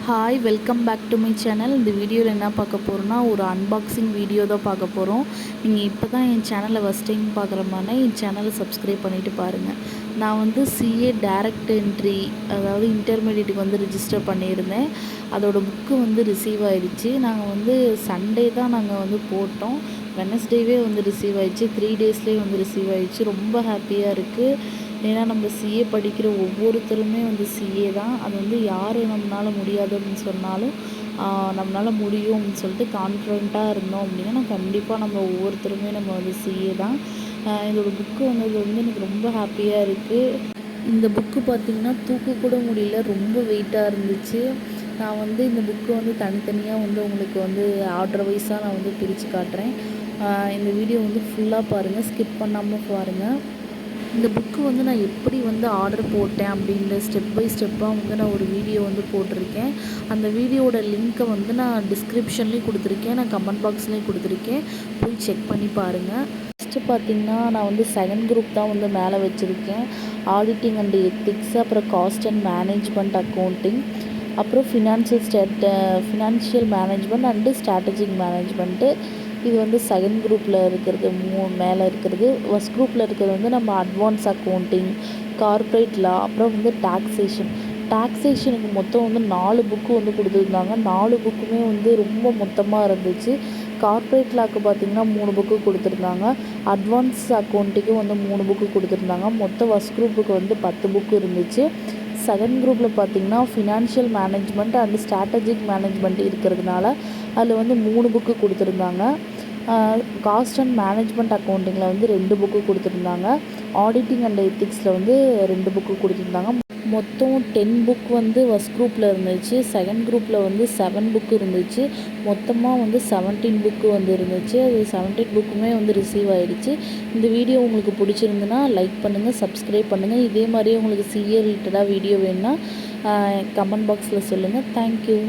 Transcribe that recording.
Hi welcome back to my channel. இந்த வீடியோவில் என்ன பார்க்க போகிறோன்னா ஒரு அன்பாக்சிங் வீடியோ தான் பார்க்க போகிறோம். நீங்கள் இப்போ தான் என் சேனலை ஃபஸ்ட் டைம் பார்க்குற மாதிரினா என் சேனலை சப்ஸ்கிரைப் பண்ணிவிட்டு பாருங்கள். நான் வந்து சிஏ டைரக்ட் என்ட்ரி அதாவது இன்டர்மீடியட்டுக்கு வந்து ரிஜிஸ்டர் பண்ணியிருந்தேன். அதோடய புக்கு வந்து ரிசீவ் ஆகிடுச்சு. நாங்கள் வந்து சண்டே தான் நாங்கள் வந்து போட்டோம். வெனஸ்டேவே வந்து ரிசீவ் ஆகிடுச்சு. 3 டேஸ்லேயே வந்து ரிசீவ் ஆகிடுச்சு. ரொம்ப ஹாப்பியாக இருக்குது. ஏன்னா நம்ம சிஏ படிக்கிற ஒவ்வொருத்தருமே வந்து சிஏ தான். அது வந்து யார் நம்மளால் முடியாதுன்னு சொன்னாலும் நம்மளால் முடியும் அப்படின்னு சொல்லிட்டு கான்ஃபிடெண்ட்டாக இருந்தோம் அப்படின்னா கண்டிப்பாக நம்ம ஒவ்வொருத்தருமே நம்ம வந்து சிஏ தான். இதோட புக்கு வந்தது வந்து எனக்கு ரொம்ப ஹாப்பியாக இருக்குது. இந்த புக்கு பார்த்திங்கன்னா தூக்க கூட முடியல, ரொம்ப வெயிட்டாக இருந்துச்சு. நான் வந்து இந்த புக்கு வந்து தனித்தனியாக வந்து உங்களுக்கு வந்து ஆர்டர் வைஸாக நான் வந்து பிரித்து காட்டுறேன். இந்த வீடியோ வந்து ஃபுல்லாக பாருங்கள், ஸ்கிப் பண்ணாமல் பாருங்கள். இந்த புக்கு வந்து நான் எப்படி வந்து ஆர்டர் போட்டேன் அப்படின்ற ஸ்டெப் பை ஸ்டெப்பாக வந்து நான் ஒரு வீடியோ வந்து போட்டிருக்கேன். அந்த வீடியோவோட லிங்க்கை வந்து நான் டிஸ்கிரிப்ஷன்லேயும் கொடுத்துருக்கேன், நான் கமெண்ட் பாக்ஸ்லேயும் கொடுத்துருக்கேன். போய் செக் பண்ணி பாருங்கள். ஃபஸ்ட்டு பார்த்திங்கன்னா நான் வந்து செகண்ட் குரூப் தான் வந்து மேலே வச்சுருக்கேன். ஆடிட்டிங் அண்ட் எத்திக்ஸ், அப்புறம் காஸ்ட் அண்ட் மேனேஜ்மெண்ட் அக்கௌண்டிங், அப்புறம் financial management and strategic management. இது வந்து செகண்ட் குரூப்பில் இருக்கிறது, மேலே இருக்கிறது. ஃபஸ்ட் குரூப்பில் இருக்கிறது வந்து நம்ம அட்வான்ஸ் அக்கௌண்டிங், கார்ப்பரேட் லா, அப்புறம் வந்து டாக்ஸேஷனுக்கு மொத்தம் வந்து 4 புக்கு வந்து கொடுத்துருந்தாங்க. 4 புக்குமே வந்து ரொம்ப மொத்தமாக இருந்துச்சு. கார்ப்பரேட் லாக்கு பார்த்திங்கன்னா 3 புக்கு கொடுத்துருந்தாங்க. அட்வான்ஸ் அக்கௌண்ட்டுக்கு வந்து 3 புக்கு கொடுத்துருந்தாங்க. மொத்தம் ஃபஸ்ட் குரூப்புக்கு வந்து 10 புக்கு இருந்துச்சு. செகண்ட் குரூப்பில் பார்த்திங்கன்னா financial management and strategic management இருக்கிறதுனால அதில் வந்து 3 புக்கு கொடுத்துருந்தாங்க. காஸ்ட் அண்ட் மேனேஜ்மெண்ட் அக்கௌண்டிங்கில் வந்து 2 புக்கு கொடுத்துருந்தாங்க. ஆடிட்டிங் அண்ட் எத்திக்ஸில் வந்து 2 புக்கு கொடுத்துருந்தாங்க. மொத்தம் 10 புக் வந்து ஃபஸ்ட் குரூப்பில் இருந்துச்சு. செகண்ட் குரூப்பில் வந்து 7 புக்கு இருந்துச்சு. மொத்தமாக வந்து 17 புக்கு வந்து இருந்துச்சு. அது 17 புக்குமே வந்து ரிசீவ் ஆகிடுச்சு. இந்த வீடியோ உங்களுக்கு பிடிச்சிருந்துன்னா லைக் பண்ணுங்கள், சப்ஸ்கிரைப் பண்ணுங்கள். இதே மாதிரியே உங்களுக்கு சிஏ ரிலேட்டடாக வீடியோ வேணுன்னா கமெண்ட் பாக்ஸில் சொல்லுங்கள். தேங்க்யூ.